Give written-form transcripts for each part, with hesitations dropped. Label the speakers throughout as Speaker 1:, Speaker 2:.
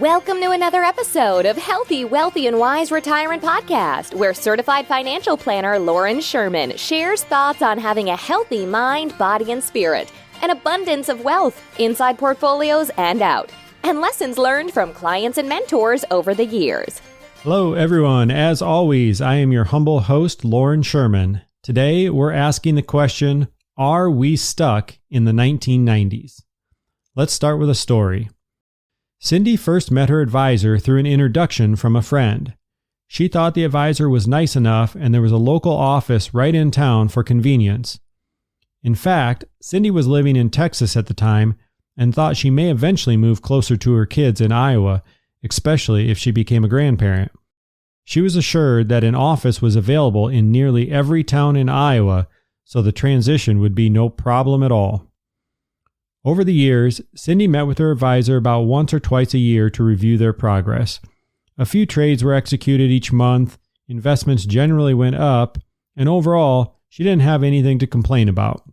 Speaker 1: Welcome to another episode of Healthy, Wealthy, and Wise Retirement Podcast, where certified financial planner Lauren Sherman shares thoughts on having a healthy mind, body, and spirit, an abundance of wealth inside portfolios and out, and lessons learned from clients and mentors over the years.
Speaker 2: Hello, everyone. As always, I am your humble host, Lauren Sherman. Today, we're asking the question, are we stuck in the 1990s? Let's start with a story. Cindy first met her advisor through an introduction from a friend. She thought the advisor was nice enough and there was a local office right in town for convenience. In fact, Cindy was living in Texas at the time and thought she may eventually move closer to her kids in Iowa, especially if she became a grandparent. She was assured that an office was available in nearly every town in Iowa, so the transition would be no problem at all. Over the years, Cindy met with her advisor about once or twice a year to review their progress. A few trades were executed each month, investments generally went up, and overall, she didn't have anything to complain about.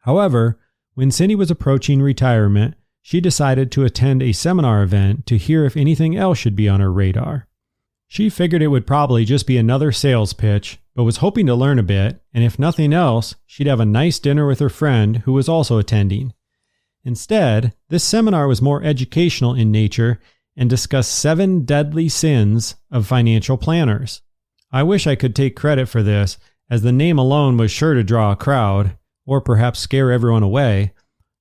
Speaker 2: However, when Cindy was approaching retirement, she decided to attend a seminar event to hear if anything else should be on her radar. She figured it would probably just be another sales pitch, but was hoping to learn a bit, and if nothing else, she'd have a nice dinner with her friend who was also attending. Instead, this seminar was more educational in nature and discussed 7 deadly sins of financial planners. I wish I could take credit for this, as the name alone was sure to draw a crowd, or perhaps scare everyone away,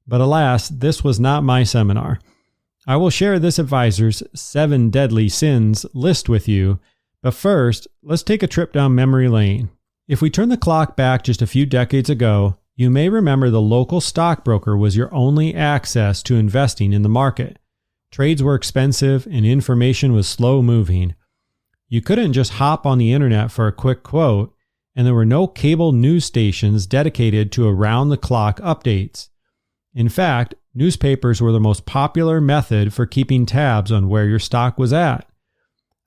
Speaker 2: but alas, this was not my seminar. I will share this advisor's 7 deadly sins list with you, but first, let's take a trip down memory lane. If we turn the clock back just a few decades ago, you may remember the local stockbroker was your only access to investing in the market. Trades were expensive and information was slow moving. You couldn't just hop on the internet for a quick quote, and there were no cable news stations dedicated to around-the-clock updates. In fact, newspapers were the most popular method for keeping tabs on where your stock was at.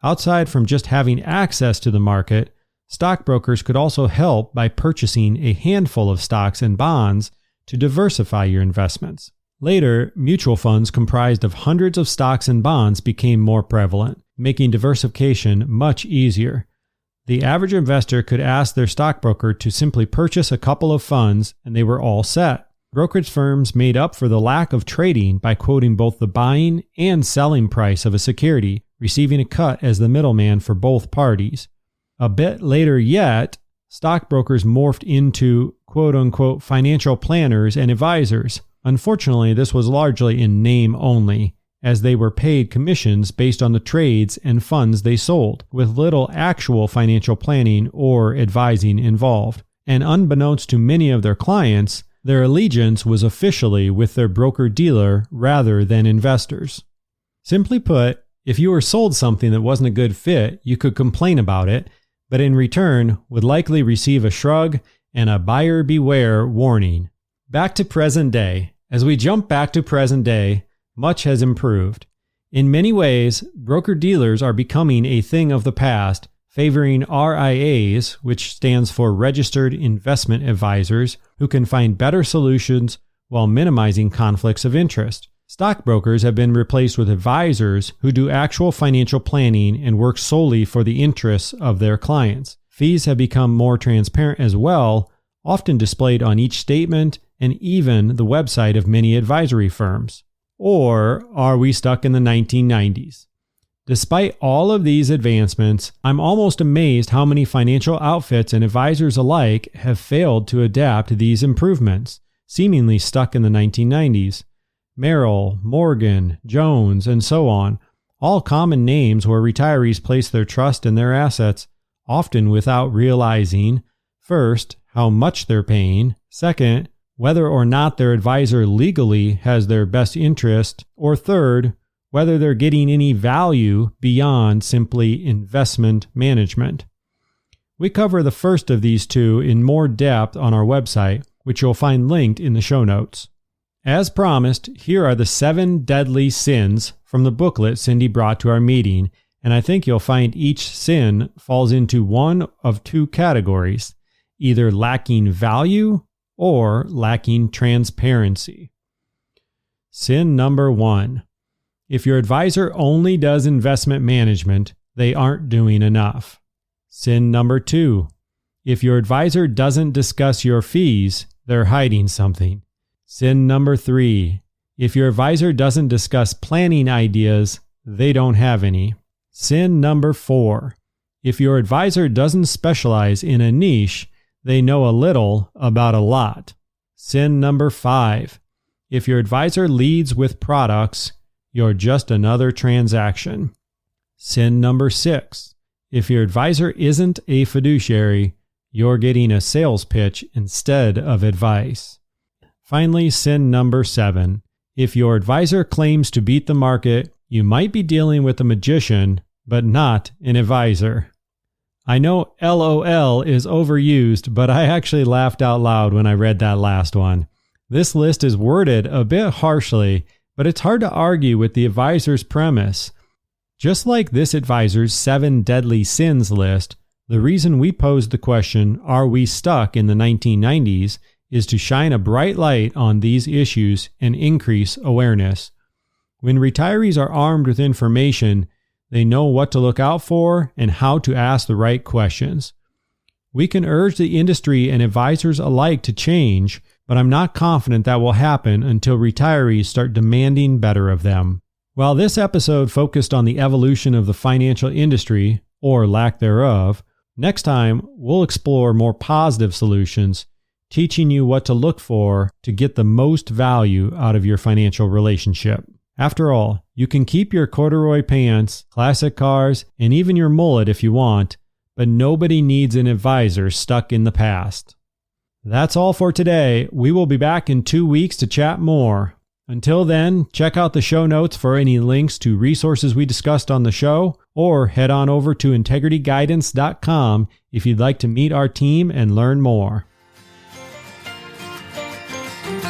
Speaker 2: Outside from just having access to the market, stockbrokers could also help by purchasing a handful of stocks and bonds to diversify your investments. Later, mutual funds comprised of hundreds of stocks and bonds became more prevalent, making diversification much easier. The average investor could ask their stockbroker to simply purchase a couple of funds and they were all set. Brokerage firms made up for the lack of trading by quoting both the buying and selling price of a security, receiving a cut as the middleman for both parties. A bit later yet, stockbrokers morphed into quote-unquote financial planners and advisors. Unfortunately, this was largely in name only, as they were paid commissions based on the trades and funds they sold, with little actual financial planning or advising involved. And unbeknownst to many of their clients, their allegiance was officially with their broker-dealer rather than investors. Simply put, if you were sold something that wasn't a good fit, you could complain about it, but in return would likely receive a shrug and a buyer beware warning. Back to present day. As we jump back to present day, much has improved. In many ways, broker-dealers are becoming a thing of the past, favoring RIAs, which stands for Registered Investment Advisors, who can find better solutions while minimizing conflicts of interest. Stockbrokers have been replaced with advisors who do actual financial planning and work solely for the interests of their clients. Fees have become more transparent as well, often displayed on each statement and even the website of many advisory firms. Or are we stuck in the 1990s? Despite all of these advancements, I'm almost amazed how many financial outfits and advisors alike have failed to adapt these improvements, seemingly stuck in the 1990s. Merrill, Morgan, Jones, and so on, all common names where retirees place their trust in their assets, often without realizing, first, how much they're paying, second, whether or not their advisor legally has their best interest, or third, whether they're getting any value beyond simply investment management. We cover the first of these two in more depth on our website, which you'll find linked in the show notes. As promised, here are the 7 deadly sins from the booklet Cindy brought to our meeting, and I think you'll find each sin falls into one of 2 categories, either lacking value or lacking transparency. Sin number 1. If your advisor only does investment management, they aren't doing enough. Sin number 2. If your advisor doesn't discuss your fees, they're hiding something. Sin number 3. If your advisor doesn't discuss planning ideas, they don't have any. Sin number 4. If your advisor doesn't specialize in a niche, they know a little about a lot. Sin number 5. If your advisor leads with products, you're just another transaction. Sin number 6. If your advisor isn't a fiduciary, you're getting a sales pitch instead of advice. Finally, sin number 7. If your advisor claims to beat the market, you might be dealing with a magician, but not an advisor. I know LOL is overused, but I actually laughed out loud when I read that last one. This list is worded a bit harshly, but it's hard to argue with the advisor's premise. Just like this advisor's 7 deadly sins list, the reason we posed the question, are we stuck in the 1990s, is to shine a bright light on these issues and increase awareness. When retirees are armed with information, they know what to look out for and how to ask the right questions. We can urge the industry and advisors alike to change, but I'm not confident that will happen until retirees start demanding better of them. While this episode focused on the evolution of the financial industry, or lack thereof, next time we'll explore more positive solutions, teaching you what to look for to get the most value out of your financial relationship. After all, you can keep your corduroy pants, classic cars, and even your mullet if you want, but nobody needs an advisor stuck in the past. That's all for today. We will be back in 2 weeks to chat more. Until then, check out the show notes for any links to resources we discussed on the show, or head on over to integrityguidance.com if you'd like to meet our team and learn more.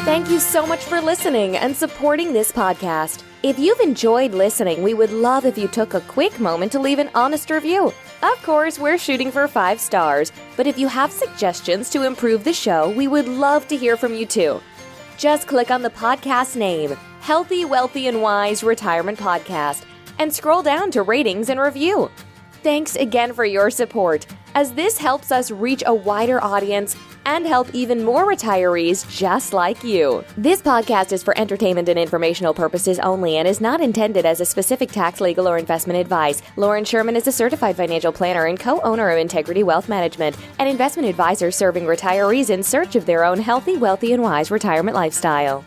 Speaker 1: Thank you so much for listening and supporting this podcast. If you've enjoyed listening, we would love if you took a quick moment to leave an honest review. Of course, we're shooting for 5 stars, but if you have suggestions to improve the show, we would love to hear from you too. Just click on the podcast name, Healthy, Wealthy, and Wise Retirement Podcast, and scroll down to ratings and review. Thanks again for your support, as this helps us reach a wider audience and help even more retirees just like you. This podcast is for entertainment and informational purposes only and is not intended as a specific tax, legal, or investment advice. Lauren Sherman is a certified financial planner and co-owner of Integrity Wealth Management, an investment advisor serving retirees in search of their own healthy, wealthy, and wise retirement lifestyle.